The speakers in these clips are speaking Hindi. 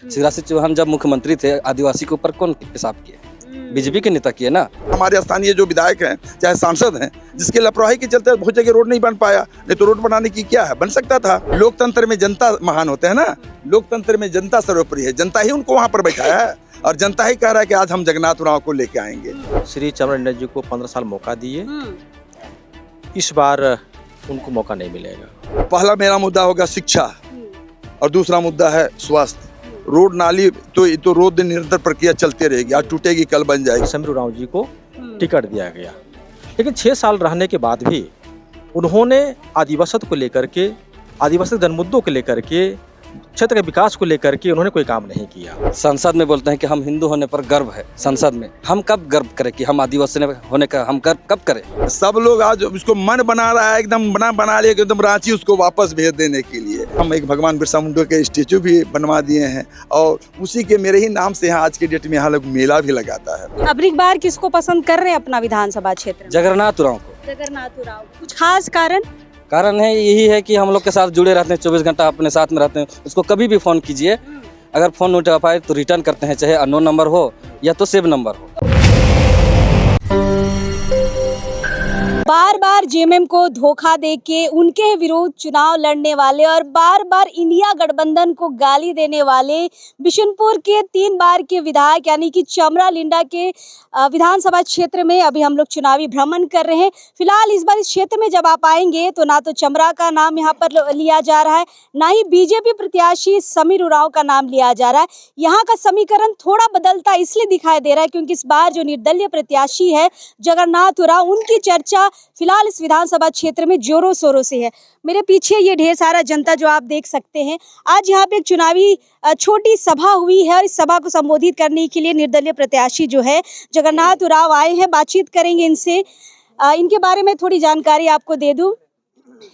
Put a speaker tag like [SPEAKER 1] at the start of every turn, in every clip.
[SPEAKER 1] शिवराज सिंह चौहान जब मुख्यमंत्री थे, आदिवासी के ऊपर कौन पेशाब किए? बीजेपी के नेता किए ना।
[SPEAKER 2] हमारे स्थानीय जो विधायक हैं चाहे सांसद हैं, जिसके लापरवाही के चलते बहुत जगह रोड नहीं बन पाया, नहीं तो रोड बनाने की क्या है, बन सकता था। लोकतंत्र में जनता महान होते हैं ना, लोकतंत्र में जनता सर्वोपरि है। जनता ही उनको वहाँ पर बैठाया है और जनता ही कह रहा है कि आज हम जगन्नाथ राव को लेके आएंगे।
[SPEAKER 3] श्री चमरा जी को 15 साल मौका दिए, इस बार उनको मौका नहीं मिलेगा।
[SPEAKER 2] पहला मेरा मुद्दा होगा शिक्षा और दूसरा मुद्दा है स्वास्थ्य। रोड नाली तो रोज दिन निरंतर प्रक्रिया चलती रहेगी, आज टूटेगी कल बन जाएगी।
[SPEAKER 3] समरू राव जी को टिकट दिया गया, लेकिन 6 साल रहने के बाद भी उन्होंने आदिवासी को लेकर के, आदिवासी जनमुद्दों को लेकर के, क्षेत्र के विकास को लेकर के उन्होंने कोई काम नहीं किया।
[SPEAKER 1] संसद में बोलते हैं कि हम हिंदू होने पर गर्व है। संसद में हम कब गर्व करें कि हम आदिवासी होने का हम गर्व कब करें?
[SPEAKER 2] सब लोग आज उसको मन बना रहा है, एकदम बना लिया एकदम रांची उसको वापस भेज देने के लिए। हम एक भगवान बिरसा मुंडा के स्टेचू भी बनवा दिए हैं और उसी के मेरे ही नाम से यहाँ आज के डेट में यहाँ लोग मेला भी लगाता है।
[SPEAKER 4] अब एक बार किसको पसंद कर रहे हैं अपना विधानसभा क्षेत्र?
[SPEAKER 1] जगन्नाथ राव को।
[SPEAKER 4] जगन्नाथ राव। कुछ खास कारण?
[SPEAKER 1] कारण है यही है कि हम लोग के साथ जुड़े रहते हैं, 24 घंटा अपने साथ में रहते हैं। उसको कभी भी फोन कीजिए, अगर फोन नहीं उठा पाए तो रिटर्न करते हैं, चाहे अननोन नंबर हो या तो सेव नंबर हो।
[SPEAKER 4] बार बार जेएमएम को धोखा देके उनके विरोध चुनाव लड़ने वाले और बार बार इंडिया गठबंधन को गाली देने वाले बिशुनपुर के 3 बार के विधायक यानी कि चमरा लिंडा के विधानसभा क्षेत्र में अभी हम लोग चुनावी भ्रमण कर रहे हैं। फिलहाल इस बार इस क्षेत्र में जब आप आएंगे तो ना तो चमरा का नाम यहाँ पर लिया जा रहा है, ना ही बीजेपी प्रत्याशी समीर उरांव का नाम लिया जा रहा है। यहाँ का समीकरण थोड़ा बदलता इसलिए दिखाई दे रहा है क्योंकि इस बार जो निर्दलीय प्रत्याशी है जगन्नाथ उरांव, उनकी चर्चा फिलहाल इस विधानसभा क्षेत्र में जोरों शोरों से है। मेरे पीछे ये ढेर सारा जनता जो आप देख सकते हैं, आज यहाँ पे एक चुनावी छोटी सभा हुई है और इस सभा को संबोधित करने के लिए निर्दलीय प्रत्याशी जो है जगन्नाथ उरांव आए हैं। बातचीत करेंगे इनसे, इनके बारे में थोड़ी जानकारी आपको दे दूं।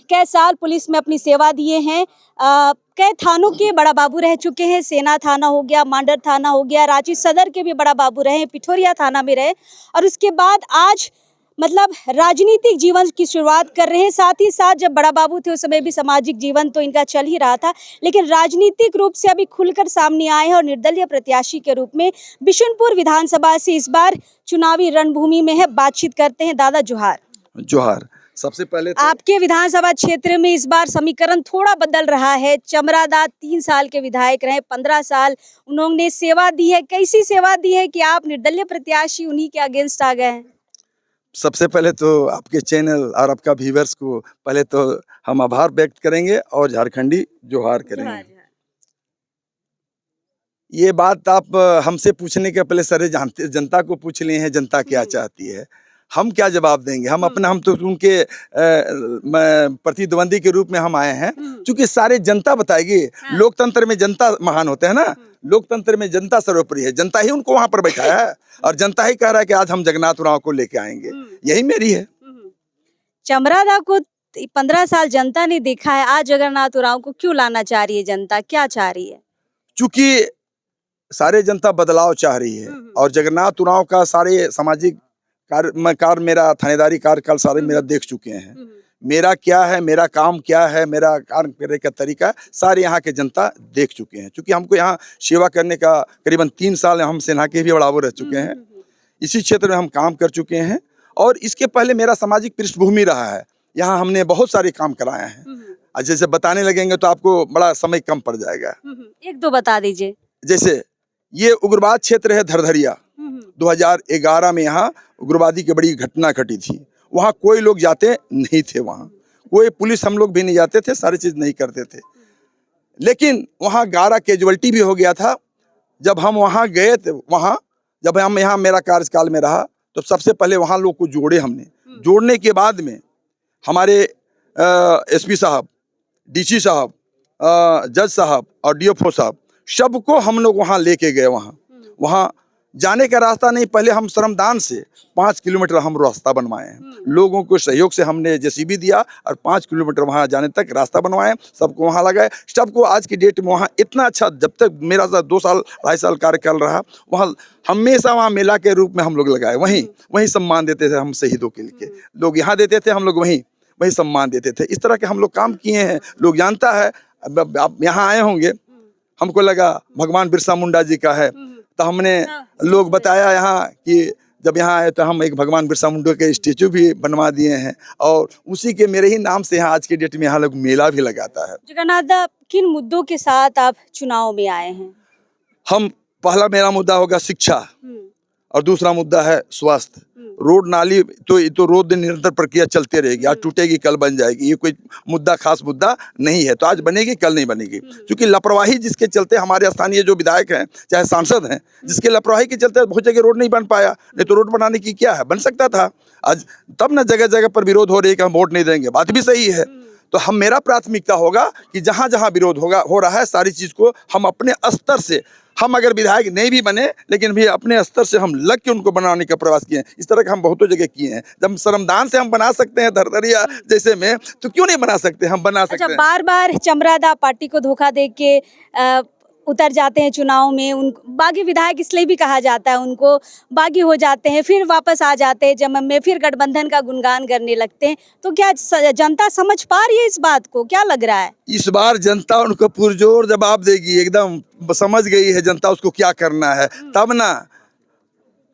[SPEAKER 4] कई साल पुलिस में अपनी सेवा दिए हैं, कई थानों के बड़ा बाबू रह चुके हैं। सेना थाना हो गया, मांडर थाना हो गया, रांची सदर के भी बड़ा बाबू रहे, पिठोरिया थाना में रहे और उसके बाद आज मतलब राजनीतिक जीवन की शुरुआत कर रहे हैं। साथ ही साथ जब बड़ा बाबू थे उस समय भी सामाजिक जीवन तो इनका चल ही रहा था, लेकिन राजनीतिक रूप से अभी खुलकर सामने आए हैं और निर्दलीय प्रत्याशी के रूप में बिशुनपुर विधानसभा से इस बार चुनावी रणभूमि में है। बातचीत करते हैं। दादा जोहार।
[SPEAKER 2] जोहार। सबसे पहले तो
[SPEAKER 4] आपके विधानसभा क्षेत्र में इस बार समीकरण थोड़ा बदल रहा है। चमरा दा 3 साल के विधायक रहे, 15 साल उन्होंने सेवा दी है। कैसी सेवा दी है कि आप निर्दलीय प्रत्याशी उन्हीं के अगेंस्ट आ गए हैं?
[SPEAKER 2] सबसे पहले तो आपके चैनल और आपका व्यूअर्स को पहले तो हम आभार व्यक्त करेंगे और झारखंडी जोहार करेंगे। ये बात आप हमसे पूछने के पहले सारे जनता को पूछ लिए हैं, जनता क्या चाहती है, हम क्या जवाब देंगे। हम तो उनके प्रतिद्वंदी के रूप में हम आए हैं, क्योंकि सारे जनता बताएगी। लोकतंत्र में जनता महान होते हैं ना, लोकतंत्र में जनता सर्वोपरि है। जनता ही उनको वहां पर बैठाया है और जनता ही कह रहा है कि आज हम जगन्नाथ राव को लेके आएंगे। यही मेरी है।
[SPEAKER 4] चमरा दा को 15 साल जनता ने देखा है, आज जगन्नाथ उरांव को क्यों लाना चाह रही है जनता, क्या चाह रही है?
[SPEAKER 2] चूंकि सारे जनता बदलाव चाह रही है और जगन्नाथ उरांव का सारे सामाजिक कार्य मेरा थानेदारी कार्यकाल सारे मेरा देख चुके हैं। मेरा क्या है, मेरा काम क्या है, मेरा कार्य करने का तरीका सारे यहाँ के जनता देख चुके हैं। क्योंकि हमको यहाँ सेवा करने का करीबन 3 साल हम सेना के भी बराबर रह चुके हैं, इसी क्षेत्र में हम काम कर चुके हैं और इसके पहले मेरा सामाजिक पृष्ठभूमि रहा है। यहाँ हमने बहुत सारे काम कराए हैं। जैसे बताने लगेंगे तो आपको बड़ा समय कम पड़ जाएगा।
[SPEAKER 4] 1-2 बता दीजिए।
[SPEAKER 2] जैसे ये उग्रवाद क्षेत्र है धरधरिया, 2011 में यहाँ उग्रवादी की बड़ी घटना घटी थी। वहाँ कोई लोग जाते नहीं थे, वहाँ कोई पुलिस हम लोग भी नहीं जाते थे, सारी चीज नहीं करते थे। लेकिन वहाँ 11 कैजुअल्टी भी हो गया था। जब हम वहाँ गए थे, वहाँ जब हम यहाँ मेरा कार्यकाल में रहा तो सबसे पहले वहाँ लोग को जोड़े हमने। जोड़ने के बाद में हमारे एसपी साहब, डीसी साहब, जज साहब और डीएफओ साहब सबको हम लोग वहाँ लेके गए। वहाँ जाने का रास्ता नहीं, पहले हम श्रमदान से 5 किलोमीटर हम रास्ता बनवाए हैं। लोगों को सहयोग से हमने जेसीबी दिया और 5 किलोमीटर वहाँ जाने तक रास्ता बनवाए, सबको वहाँ लगाए। सबको आज की डेट में वहाँ इतना अच्छा, जब तक मेरा 2 साल 2.5 साल कार्यकाल रहा, वहाँ हमेशा वहाँ मेला के रूप में हम लोग लगाए। वहीं सम्मान देते थे हम शहीदों के लिए, लोग यहाँ देते थे, हम लोग वहीं सम्मान देते थे। इस तरह के हम लोग काम किए हैं, लोग जानता है। अब आप यहाँ आए होंगे, हमको लगा भगवान बिरसा मुंडा जी का है, तो हमने लोग बताया यहाँ कि जब यहाँ आए तो हम एक भगवान बिरसा मुंडा के स्टेचू भी बनवा दिए हैं, और उसी के मेरे ही नाम से यहाँ आज के डेट में यहाँ लोग मेला भी लगाता है।
[SPEAKER 4] जगन्नाथ दा, किन मुद्दों के साथ आप चुनाव में आए हैं?
[SPEAKER 2] हम पहला मेरा मुद्दा होगा शिक्षा, और दूसरा मुद्दा है स्वास्थ्य। रोड नाली तो ये तो रोज दिन निरंतर प्रक्रिया चलती रहेगी, आज टूटेगी कल बन जाएगी, ये कोई मुद्दा खास मुद्दा नहीं है। तो आज बनेगी कल नहीं बनेगी, क्योंकि लापरवाही जिसके चलते हमारे स्थानीय जो विधायक हैं चाहे सांसद हैं, जिसके लापरवाही के चलते बहुत जगह रोड नहीं बन पाया। नहीं तो रोड बनाने की क्या है, बन सकता था आज। तब ना जगह जगह पर विरोध हो रही है कि हम वोट नहीं देंगे, बात भी सही है। तो हम मेरा प्राथमिकता होगा कि जहाँ जहाँ विरोध हो रहा है सारी चीज़ को हम अपने स्तर से, हम अगर विधायक नहीं भी बने लेकिन भी अपने स्तर से हम लग के उनको बनाने का प्रयास किए हैं। इस तरह का हम बहुतों जगह किए हैं। जब श्रमदान से हम बना सकते हैं धरधरिया जैसे में, तो क्यों नहीं बना सकते, हम बना सकते हैं।
[SPEAKER 4] बार बार चमरादा पार्टी को धोखा दे के उतर जाते हैं चुनाव में, उन बागी विधायक इसलिए भी कहा जाता है, उनको बागी हो जाते हैं, फिर वापस आ जाते हैं जमम में, फिर गठबंधन का गुणगान करने लगते हैं। तो क्या जनता समझ पा रही है इस बात को, क्या लग रहा है?
[SPEAKER 2] इस बार जनता उनको पुरजोर जवाब देगी, एकदम समझ गई है जनता उसको क्या करना है। तब ना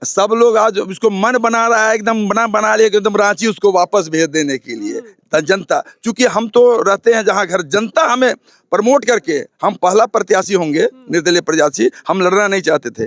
[SPEAKER 2] सब लोग आज उसको मन बना रहा है, एकदम बना लिया एकदम रांची उसको वापस भेज देने के लिए। जनता, चूंकि हम तो रहते हैं जहां घर, जनता हमें प्रमोट करके, हम पहला प्रत्याशी होंगे, निर्दलीय प्रत्याशी, हम लड़ना नहीं चाहते थे,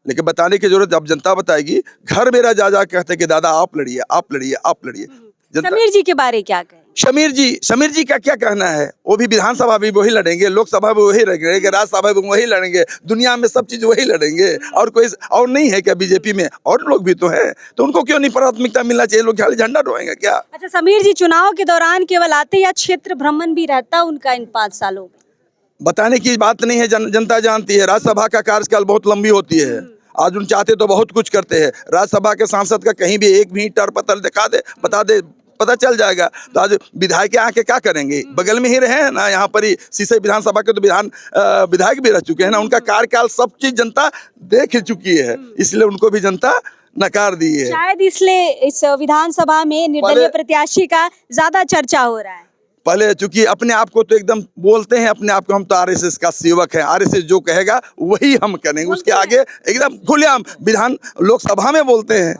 [SPEAKER 2] लेकिन बताने की जरूरत अब जनता बताएगी। घर मेरा जा कहते कि दादा आप लड़िए, आप लड़िए, आप लड़िए।
[SPEAKER 4] समीर जी के बारे क्या कहें?
[SPEAKER 2] समीर जी का क्या कहना है, वो भी विधानसभा भी वही लड़ेंगे, लोकसभा भी वही लड़ेंगे, राज्यसभा भी वही लड़ेंगे, दुनिया में सब चीज वही लड़ेंगे। और कोई और नहीं है क्या बीजेपी में? और लोग भी तो हैं, तो उनको क्यों नहीं प्राथमिकता मिलना चाहिए? लोग खाली झंडा ढोएंगे क्या?
[SPEAKER 4] अच्छा, समीर जी चुनाव के दौरान केवल आते या क्षेत्र भ्रमण भी रहता उनका इन 5 सालों में?
[SPEAKER 2] बताने की बात नहीं है, जनता जानती है। राज्यसभा का कार्यकाल बहुत लंबी होती है, आज उन चाहते तो बहुत कुछ करते हैं। राज्यसभा के सांसद का कहीं भी एक भी टर पत्र दिखा दे, बता दे, पता चल जाएगा। तो आज विधायक आके क्या करेंगे? बगल में ही रहे हैं ना, यहाँ पर ही सीसई विधानसभा के तो विधायक भी रह चुके हैं ना, उनका कार्यकाल सब चीज जनता देख चुकी है, इसलिए उनको भी जनता नकार दी है।
[SPEAKER 4] शायद इसलिए इस विधानसभा में निर्दलीय प्रत्याशी का ज्यादा चर्चा हो रहा है।
[SPEAKER 2] पहले चूंकि अपने आप को तो एकदम बोलते हैं, अपने आप को हम तो आरएसएस का सेवक हैं, आरएसएस जो कहेगा वही हम करेंगे, उसके आगे एकदम खुलेआम विधान लोकसभा में बोलते हैं।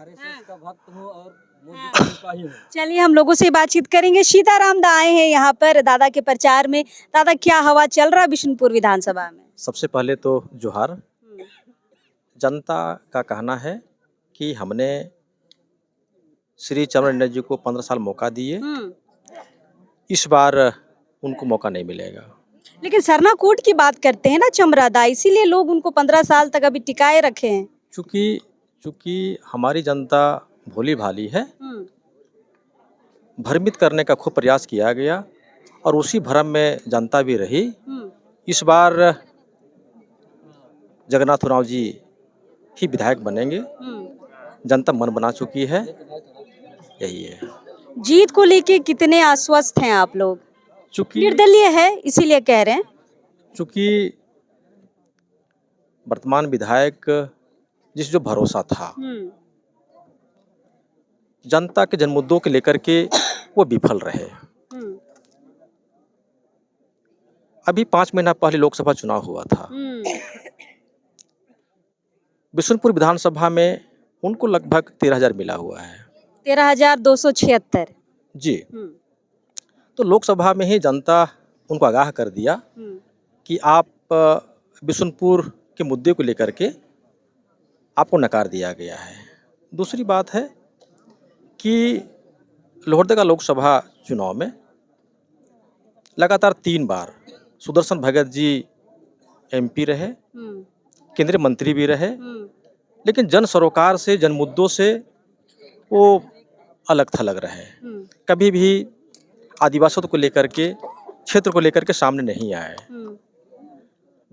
[SPEAKER 4] चलिए हम लोगों से बातचीत करेंगे। सीताराम दा आए हैं यहाँ पर दादा के प्रचार में। दादा, क्या हवा चल रहा है बिशुनपुर विधानसभा में?
[SPEAKER 3] सबसे पहले तो जोहार। जनता का कहना है कि हमने श्री चमरंडा जी को 15 साल मौका दिए, इस बार उनको मौका नहीं मिलेगा।
[SPEAKER 4] लेकिन सरना कोट की बात करते हैं ना चमरादा, इसीलिए लोग उनको 15 साल तक अभी टिकाए रखे हैं।
[SPEAKER 3] चूंकि हमारी जनता भोली भाली है, भ्रमित करने का खूब प्रयास किया गया और उसी भ्रम में जनता भी रही। इस बार जगन्नाथ राव जी ही विधायक बनेंगे, जनता मन बना चुकी है, यही है।
[SPEAKER 4] जीत को लेके कितने आश्वस्त हैं आप लोग?
[SPEAKER 3] चूंकि
[SPEAKER 4] निर्दलीय है इसीलिए कह रहे हैं।
[SPEAKER 3] चूंकि वर्तमान विधायक जिस जो भरोसा था जनता के जनमुद्दों के लेकर के, वो विफल रहे। अभी 5 महीना पहले लोकसभा चुनाव हुआ था, बिशुनपुर विधानसभा में उनको लगभग 13,000 मिला हुआ है।
[SPEAKER 4] 13,276
[SPEAKER 3] जी। तो लोकसभा में ही जनता उनको आगाह कर दिया कि आप बिशुनपुर के मुद्दे को लेकर के आपको नकार दिया गया है। दूसरी बात है कि लोहरदगा लोकसभा चुनाव में लगातार 3 बार सुदर्शन भगत जी एमपी रहे, केंद्रीय मंत्री भी रहे, लेकिन जन सरोकार से, जन मुद्दों से वो अलग थलग रहे। कभी भी आदिवासियों को लेकर के, क्षेत्र को लेकर के सामने नहीं आए।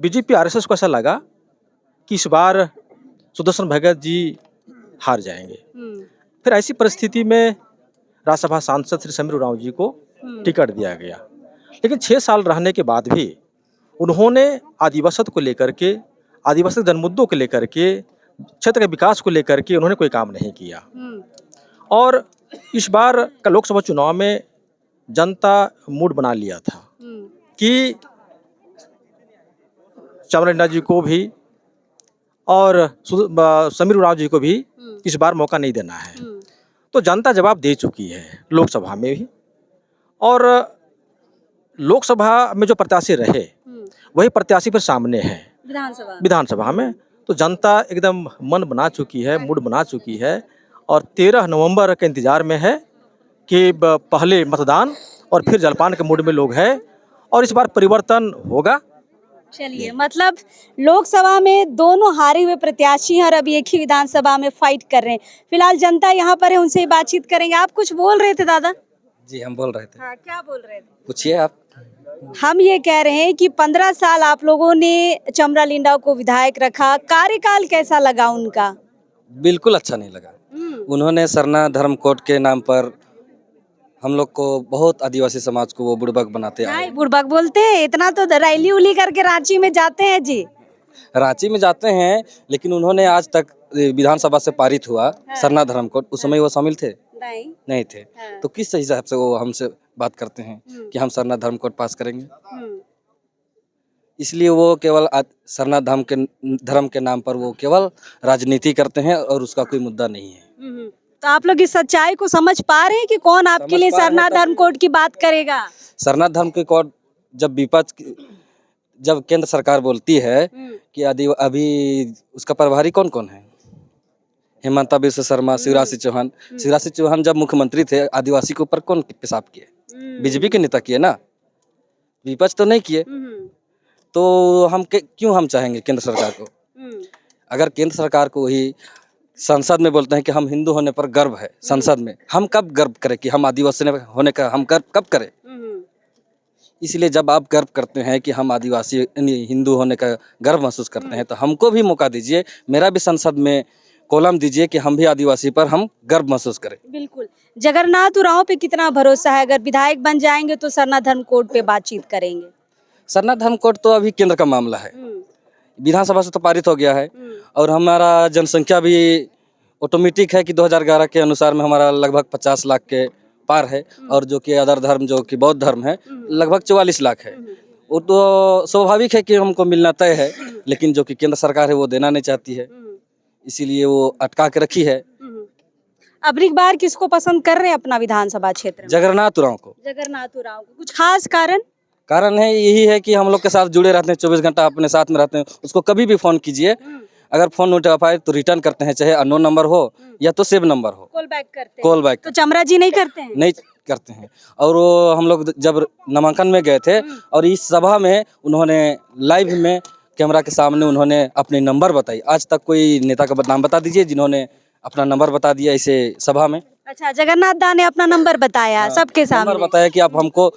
[SPEAKER 3] बीजेपी आरएसएस को ऐसा लगा कि इस बार सुदर्शन भगत जी हार जाएंगे। फिर ऐसी परिस्थिति में राज्यसभा सांसद श्री समीर उरांव जी को टिकट दिया गया, लेकिन 6 साल रहने के बाद भी उन्होंने आदिवासियों को लेकर के, आदिवासी जनमुद्दों को लेकर के, क्षेत्र के विकास को लेकर के उन्होंने कोई काम नहीं किया। और इस बार का लोकसभा चुनाव में जनता मूड बना लिया था कि चमरा जी को भी और समीर उरांव जी को भी इस बार मौका नहीं देना है। तो जनता जवाब दे चुकी है लोकसभा में भी, और लोकसभा में जो प्रत्याशी रहे वही प्रत्याशी फिर सामने है विधानसभा में। तो जनता एकदम मन बना चुकी है, मूड बना चुकी है, और 13 नवंबर के इंतजार में है कि पहले मतदान और फिर जलपान के मूड में लोग हैं, और इस बार परिवर्तन होगा।
[SPEAKER 4] चलिए, मतलब लोकसभा में दोनों हारे हुए प्रत्याशी हैं और अभी एक ही विधानसभा में फाइट कर रहे हैं। फिलहाल जनता यहाँ पर है, उनसे ही बातचीत करेंगे। आप कुछ बोल रहे थे दादा?
[SPEAKER 1] जी हम बोल रहे थे।
[SPEAKER 4] हाँ, क्या बोल रहे थे?
[SPEAKER 1] पूछिए आप।
[SPEAKER 4] हम ये कह रहे हैं कि 15 साल आप लोगों ने चमरा लिंडा को विधायक रखा, कार्यकाल कैसा लगा उनका?
[SPEAKER 1] बिल्कुल अच्छा नहीं लगा। उन्होंने सरना धर्म कोड के नाम पर हम लोग को, बहुत आदिवासी समाज को वो बुड़बक बनाते आए।
[SPEAKER 4] बुड़बक बोलते हैं? इतना तो रैली उली करके रांची में जाते हैं जी।
[SPEAKER 1] रांची में जाते हैं, लेकिन उन्होंने आज तक विधानसभा से पारित हुआ सरना धर्म कोड, उस समय वो शामिल थे? नहीं थे। तो किस हिसाब से वो हमसे बात करते हैं कि हम सरना धर्म कोड पास करेंगे? इसलिए वो केवल सरना धर्म के नाम पर वो केवल राजनीति करते हैं और उसका कोई मुद्दा नहीं है।
[SPEAKER 4] तो आप लोग इस सच्चाई को समझ पा रहे हैं कि कौन आपके लिए सरना धर्म कोड की बात करेगा? सरना
[SPEAKER 1] धर्म के कोड जब केंद्र सरकार बोलती है कि अभी उसका प्रभारी कौन कौन है? हेमंता बिस्वा शर्मा, शिवराज सिंह चौहान। शिवराज सिंह चौहान जब मुख्यमंत्री थे, आदिवासी के ऊपर कौन पेशाब किए? बीजेपी के नेता किए ना, विपक्ष तो नहीं किए। तो क्यों हम चाहेंगे केंद्र सरकार को? अगर केंद्र सरकार को ही संसद में बोलते हैं कि हम हिंदू होने पर गर्व है, संसद में हम कब गर्व करें कि हम आदिवासी होने का हम गर्व कब करें? इसलिए जब आप गर्व करते हैं कि हम आदिवासी हिंदू होने का गर्व महसूस करते हैं, तो हमको भी मौका दीजिए, मेरा भी संसद में कॉलम दीजिए कि हम भी आदिवासी पर हम गर्व महसूस करें।
[SPEAKER 4] बिल्कुल। जगन्नाथ उरांव पे कितना भरोसा है? अगर विधायक बन जाएंगे तो सरना धर्म कोड पे बातचीत करेंगे?
[SPEAKER 1] सरना धर्म कोड तो अभी केंद्र का मामला है, विधानसभा से तो पारित हो गया है, और हमारा जनसंख्या भी ऑटोमेटिक है कि 2011 के अनुसार में हमारा लगभग 50 लाख के पार है, और जो कि अदर धर्म जो कि बौद्ध धर्म है लगभग 44 लाख है। वो तो स्वाभाविक है कि हमको मिलना तय है, लेकिन जो कि केंद्र सरकार है वो देना नहीं चाहती है, इसीलिए वो अटका के रखी है।
[SPEAKER 4] अब की बार किसको पसंद कर रहे हैं अपना विधानसभा क्षेत्र में?
[SPEAKER 1] जगन्नाथ उरांव को।
[SPEAKER 4] जगन्नाथ उरांव को। कुछ खास कारण?
[SPEAKER 1] कारण है यही है कि हम लोग के साथ जुड़े रहते हैं, 24 घंटा अपने साथ में रहते हैं। उसको कभी भी फोन कीजिए, अगर फोन नहीं उठा पाए तो रिटर्न करते हैं, चाहे अननोन नंबर हो या तो सेव नंबर हो,
[SPEAKER 4] कॉल बैक करते हैं।
[SPEAKER 1] Call back.
[SPEAKER 4] तो चमरा जी नहीं करते हैं?
[SPEAKER 1] नहीं करते हैं। और वो हम लोग जब नामांकन में गए थे और इस सभा में उन्होंने लाइव में कैमरा के सामने उन्होंने अपने नंबर बताई। आज तक कोई नेता का नाम बता दीजिए जिन्होंने अपना नंबर बता दिया इसे सभा में?
[SPEAKER 4] अच्छा, जगन्नाथ दा ने अपना नंबर बताया सबके सामने?
[SPEAKER 1] नंबर बताया कि आप हमको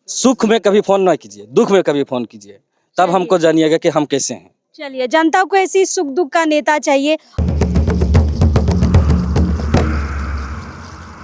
[SPEAKER 1] सुख में कभी फोन ना कीजिए, दुख में कभी फोन कीजिए, तब हमको जानिएगा कि हम कैसे हैं।
[SPEAKER 4] चलिए, जनता को ऐसी सुख दुख का नेता चाहिए।